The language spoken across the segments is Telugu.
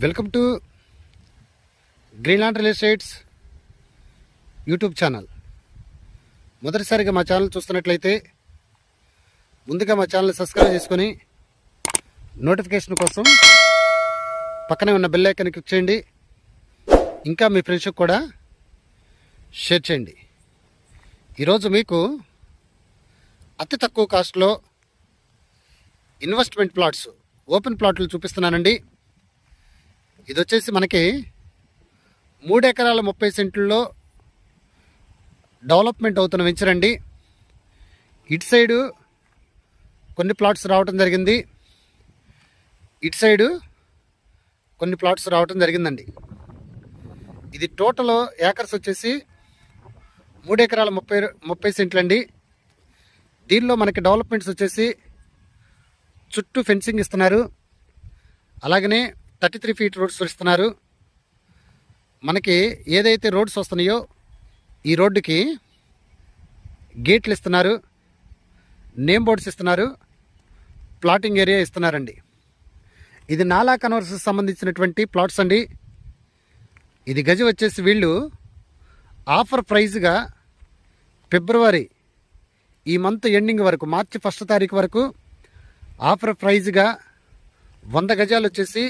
Welcome to Greenland real estates YouTube channel. మొదటిసారిగా మా ఛానల్ చూస్తున్నట్లయితే ముందుగా మా ఛానల్ సబ్స్క్రైబ్ చేసుకొని నోటిఫికేషన్ కోసం పక్కనే ఉన్న బెల్ ఐకాన్ క్లిక్ చేయండి. ఇంకా మీ ఫ్రెండ్స్కి కూడా షేర్ చేయండి. ఈరోజు మీకు అతి తక్కువ కాస్ట్లో ఇన్వెస్ట్మెంట్ ప్లాట్స్, ఓపెన్ ప్లాట్లు చూపిస్తున్నానండి. ఇది వచ్చేసి మనకి 3 ఎకరాల 30 సెంట్లలో డెవలప్మెంట్ అవుతున్న వెంచర్ అండి. ఇటు సైడు కొన్ని ప్లాట్స్ రావటం జరిగింది, ఇటు సైడు కొన్ని ప్లాట్స్ రావటం జరిగిందండి. ఇది టోటల్ ఏకర్స్ వచ్చేసి 3 ఎకరాల 30 సెంట్లు అండి. దీనిలో మనకి డెవలప్మెంట్స్ వచ్చేసి చుట్టూ ఫెన్సింగ్ ఇస్తున్నారు, అలాగనే 33 ఫీట్ రోడ్స్ ఇస్తున్నారు. మనకి ఏదైతే రోడ్స్ వస్తున్నాయో ఈ రోడ్డుకి గేట్లు ఇస్తున్నారు, నేమ్ బోర్డ్స్ ఇస్తున్నారు, ప్లాటింగ్ ఏరియా ఇస్తున్నారండి. ఇది నాలా కన్వర్సెస్ సంబంధించినటువంటి ప్లాట్స్ అండి. ఇది గజి వచ్చేసి వీళ్ళు ఆఫర్ ప్రైజ్గా ఫిబ్రవరి ఈ మంత్ ఎండింగ్ వరకు, మార్చి 1 తారీఖు వరకు ఆఫర్ ప్రైజ్గా 100 గజాలు వచ్చేసి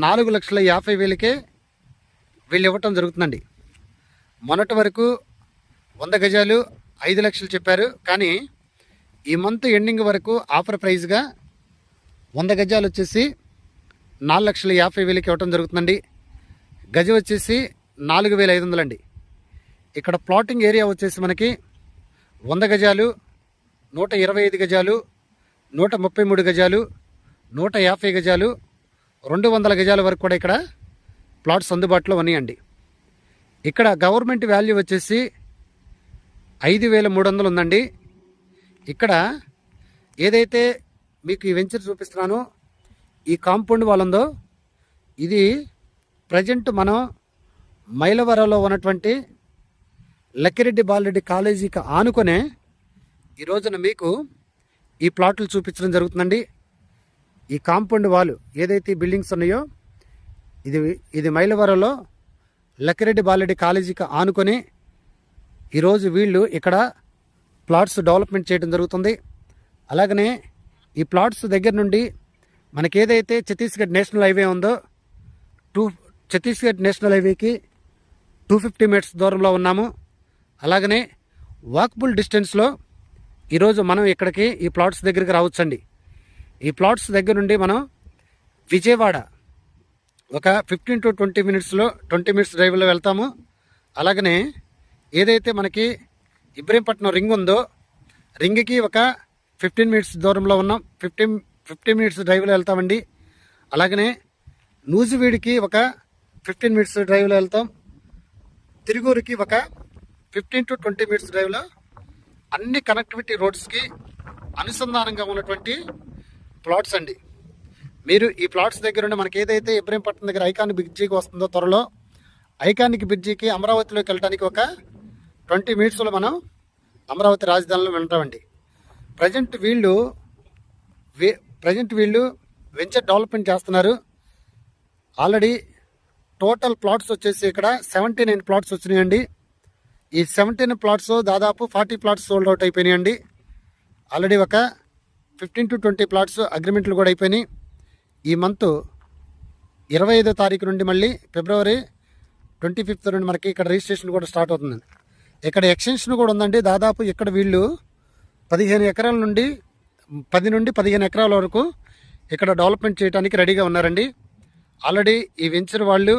4,50,000కే వీళ్ళు ఇవ్వటం జరుగుతుందండి. మొన్నటి వరకు 100 గజాలు 5 లక్షలు చెప్పారు, కానీ ఈ మంత్ ఎండింగ్ వరకు ఆఫర్ ప్రైజ్గా 100 గజాలు వచ్చేసి 4,50,000కి ఇవ్వటం జరుగుతుందండి. గజ వచ్చేసి 4,500 అండి. ఇక్కడ ప్లాటింగ్ ఏరియా వచ్చేసి మనకి 100 గజాలు, 125 గజాలు, 133 గజాలు, 150 గజాలు, 200 గజాల వరకు కూడా ఇక్కడ ప్లాట్స్ అందుబాటులో ఉన్నాయండి. ఇక్కడ గవర్నమెంట్ వాల్యూ వచ్చేసి 5,300 ఉందండి. ఇక్కడ ఏదైతే మీకు ఈ వెంచర్ చూపిస్తున్నానో ఈ కాంపౌండ్ వాల్ ఉందో ఇది ప్రజెంట్ మనం మైలవరంలో ఉన్నటువంటి లక్కిరెడ్డి బాలరెడ్డి కాలేజీకి ఆనుకొనే ఈ రోజున మీకు ఈ ప్లాట్లు చూపించడం జరుగుతుందండి. ఈ కాంపౌండ్ వాల్ ఏదైతే బిల్డింగ్స్ ఉన్నాయో ఇది మైలవరంలో లక్కిరెడ్డి బాలరెడ్డి కాలేజీకి ఆనుకొని ఈరోజు వీళ్ళు ఇక్కడ ప్లాట్స్ డెవలప్మెంట్ చేయడం జరుగుతుంది. అలాగనే ఈ ప్లాట్స్ దగ్గర నుండి మనకి ఏదైతే ఛత్తీస్గఢ్ నేషనల్ హైవే ఉందో ఛత్తీస్గఢ్ నేషనల్ హైవేకి 250 మీటర్స్ దూరంలో ఉన్నాము. అలాగనే వాకబుల్ డిస్టెన్స్లో ఈరోజు మనం ఇక్కడికి ఈ ప్లాట్స్ దగ్గరికి రావచ్చండి. ఈ ప్లాట్స్ దగ్గర నుండి మనం విజయవాడ ఒక 15 to 20 మినిట్స్లో 20 మినిట్స్ డ్రైవ్లో వెళ్తాము. అలాగనే ఏదైతే మనకి ఇబ్రహీంపట్నం రింగ్ ఉందో రింగ్కి ఒక 15 మినిట్స్ దూరంలో ఉన్నాం, 15 మినిట్స్ డ్రైవ్లో వెళ్తామండి. అలాగనే నూజివీడికి ఒక 15 మినిట్స్ డ్రైవ్లో వెళ్తాం. తిరుగూరుకి ఒక 15 to 20 మినిట్స్ డ్రైవ్లో అన్ని కనెక్టివిటీ రోడ్స్కి అనుసంధానంగా ఉన్నటువంటి ప్లాట్స్ అండి. మీరు ఈ ప్లాట్స్ దగ్గర ఉండి మనకి ఏదైతే ఇబ్రహీంపట్నం దగ్గర ఐకానిక్ బ్రిడ్జికి వస్తుందో త్వరలో ఐకానిక్ బ్రిడ్జికి అమరావతిలోకి వెళ్ళడానికి ఒక 20 మినిట్స్లో మనం అమరావతి రాజధానిలో వెళ్తామండి. ప్రజెంట్ వీళ్ళు వెంచర్ డెవలప్మెంట్ చేస్తున్నారు. ఆల్రెడీ టోటల్ ప్లాట్స్ వచ్చేసి ఇక్కడ 79 ప్లాట్స్ వచ్చినాయండి. ఈ 79 ప్లాట్స్ దాదాపు 40 ప్లాట్స్ సోల్డ్ అవుట్ అయిపోయినాయండి. ఆల్రెడీ ఒక 15 to 20 ప్లాట్స్ అగ్రిమెంట్లు కూడా అయిపోయినాయి. ఈ మంత్ 25వ తారీఖు నుండి మళ్ళీ ఫిబ్రవరి 25th నుండి మనకి ఇక్కడ రిజిస్ట్రేషన్ కూడా స్టార్ట్ అవుతుందండి. ఇక్కడ ఎక్స్టెన్షన్ కూడా ఉందండి. దాదాపు ఇక్కడ వీళ్ళు 15 ఎకరాల నుండి 10 నుండి 15 ఎకరాల వరకు ఇక్కడ డెవలప్మెంట్ చేయడానికి రెడీగా ఉన్నారండి. ఆల్రెడీ ఈ వెంచర్ వాళ్ళు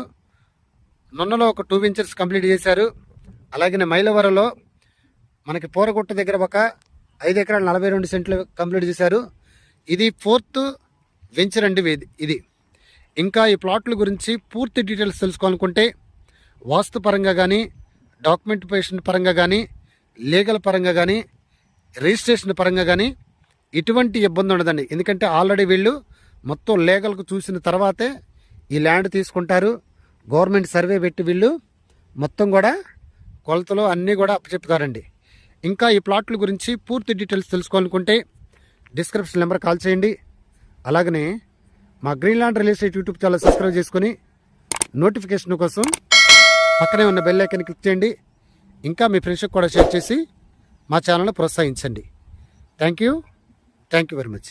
నొన్నలో ఒక 2 వెంచర్స్ కంప్లీట్ చేశారు. అలాగే మైలవరంలో మనకి పోరగుట్ట దగ్గర ఒక 5 ఎకరాల 42 సెంట్లు కంప్లీట్ చేశారు. ఇది 4th వెంచర్ అండి ఇది. ఇంకా ఈ ప్లాట్ల గురించి పూర్తి డీటెయిల్స్ తెలుసుకోవాలనుకుంటే వాస్తు పరంగా కానీ, డాక్యుమెంటేషన్ పరంగా కానీ, లీగల్ పరంగా కానీ, రిజిస్ట్రేషన్ పరంగా కానీ ఎటువంటి ఇబ్బంది ఉండదండి. ఎందుకంటే ఆల్రెడీ వీళ్ళు మొత్తం లీగల్కు చూసిన తర్వాతే ఈ ల్యాండ్ తీసుకుంటారు. గవర్నమెంట్ సర్వే పెట్టి వీళ్ళు మొత్తం కూడా కొలతలు అన్నీ కూడా అప్పచెప్తారండి. ఇంకా ఈ ప్లాట్ల గురించి పూర్తి డీటెయిల్స్ తెలుసుకోవాలనుకుంటే డిస్క్రిప్షన్ నెంబర్ కాల్ చేయండి. అలాగనే మా Greenland real estate YouTube channel subscribe చేసుకొని నోటిఫికేషన్ కోసం పక్కనే ఉన్న బెల్ ఐకాన్ క్లిక్ చేయండి. ఇంకా మీ ఫ్రెండ్స్కి కూడా షేర్ చేసి మా ఛానల్ని ప్రోత్సహించండి. Thank you very much.